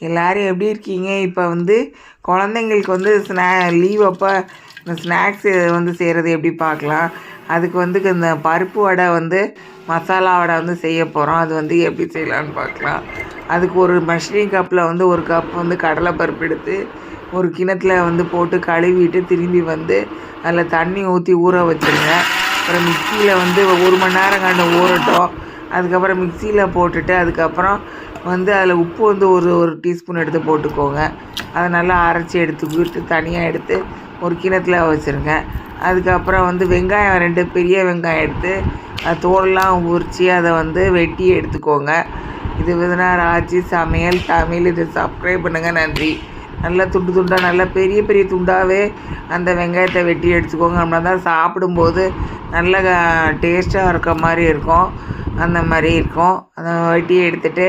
எல்லோரும் எப்படி இருக்கீங்க? இப்போ வந்து குழந்தைங்களுக்கு வந்து லீவ் அப்போ இந்த ஸ்நாக்ஸ் வந்து செய்கிறது எப்படி பார்க்கலாம். அதுக்கு வந்து இந்த பருப்பு வடை வந்து மசாலா வடை வந்து செய்ய போகிறோம். அது வந்து எப்படி செய்யலான்னு பார்க்கலாம். அதுக்கு ஒரு மெஷரிங் கப்பில் வந்து ஒரு கப் வந்து கடலைப்பருப்பு எடுத்து ஒரு கிணத்துல வந்து போட்டு கழுவிட்டு திரும்பி வந்து அதில் தண்ணி ஊற்றி ஊற வச்சுருங்க. அப்புறம் மிக்சியில் வந்து 1 மணி நேரம் கண்டு ஊறட்டும். அதுக்கப்புறம் மிக்சியில் போட்டுட்டு அதுக்கப்புறம் வந்து அதில் உப்பு வந்து ஒரு டீஸ்பூன் எடுத்து போட்டுக்கோங்க. அதை நல்லா அரைச்சி எடுத்துக்கிட்டு தனியாக எடுத்து ஒரு கிணத்துல வச்சுருங்க. அதுக்கப்புறம் வந்து வெங்காயம் 2 பெரிய வெங்காயம் எடுத்து தோலெலாம் உரித்து அதை வந்து வெட்டி எடுத்துக்கோங்க. இது விதனார் ஆச்சி சமையல் தமிழ். இதை சப்ஸ்கிரைப் பண்ணுங்கள். நன்றி. நல்லா துண்டு துண்டாக நல்லா பெரிய பெரிய துண்டாகவே அந்த வெங்காயத்தை வெட்டி எடுத்துக்கோங்க. அப்படின்னா தான் சாப்பிடும்போது நல்ல டேஸ்ட்டாக இருக்க மாதிரி இருக்கும். அந்த மாதிரி இருக்கும். அதை வெட்டி எடுத்துகிட்டு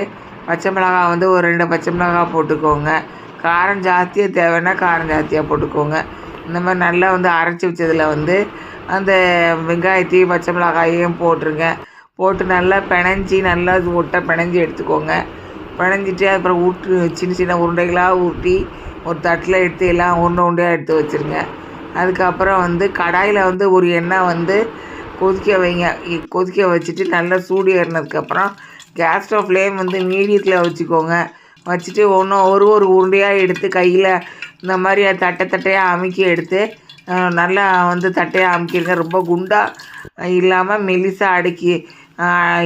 பச்சை மிளகாய் வந்து ஒரு 2 பச்சை மிளகாய் போட்டுக்கோங்க. காரம் ஜாஸ்தியாக தேவைன்னா காரம் ஜாஸ்தியாக போட்டுக்கோங்க. இந்த மாதிரி நல்லா வந்து அரைச்சி வச்சதில் வந்து அந்த வெங்காயத்தையும் பச்சை மிளகாயையும் போட்டுருங்க. போட்டு நல்லா பிணைஞ்சி நல்லா ஒட்டை பிணைஞ்சி எடுத்துக்கோங்க. பிணைஞ்சிட்டு அப்புறம் சின்ன சின்ன உருண்டைகளாக ஊற்றி ஒரு தட்டில் எடுத்து எல்லாம் உருண்டை உருண்டையாக எடுத்து வச்சுருங்க. அதுக்கப்புறம் வந்து கடாயில் வந்து ஒரு எண்ணெய் வந்து கொதிக்க வைங்க. கொதிக்க வச்சுட்டு நல்லா சூடு ஏறினதுக்கப்புறம் கேஸ் ஸ்டவ் ஃப்ளேம் வந்து மீடியத்தில் வச்சுக்கோங்க. வச்சுட்டு ஒரு உருண்டையாக எடுத்து கையில் இந்த மாதிரி தட்டையாக அமுக்கி எடுத்து நல்லா வந்து தட்டையாக அமுக்கிடுங்க. ரொம்ப குண்டாக இல்லாமல் மெலிசாக அடுக்கி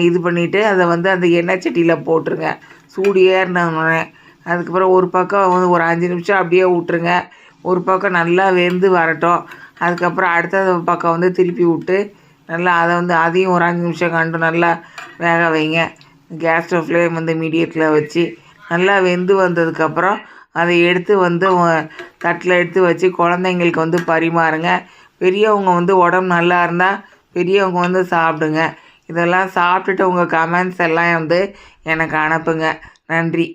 இது பண்ணிவிட்டு அதை வந்து அந்த எண்ணெய் சட்டியில் போட்டுருங்க. சூடு ஏறினோடனே அதுக்கப்புறம் ஒரு பக்கம் வந்து ஒரு 5 நிமிஷம் அப்படியே விட்ருங்க. ஒரு பக்கம் நல்லா வெந்து வரட்டும். அதுக்கப்புறம் அடுத்த பக்கம் வந்து திருப்பி விட்டு நல்லா அதை வந்து அதையும் ஒரு 5 நிமிஷம் கண்டு நல்லா வேக வைங்க. கேஸ் ஸ்டவ் ஃப்ளேம் வந்து மீடியத்தில் வச்சு நல்லா வெந்து வந்ததுக்கப்புறம் அதை எடுத்து வந்து தட்டில் எடுத்து வச்சு குழந்தைங்களுக்கு வந்து பரிமாறுங்க. பெரியவங்க வந்து உடம்பு நல்லா இருந்தால் பெரியவங்க வந்து சாப்பிடுங்க. இதெல்லாம் சாப்பிட்டுட்டு உங்கள் கமெண்ட்ஸ் எல்லாம் வந்து எனக்கு அனுப்புங்க. நன்றி.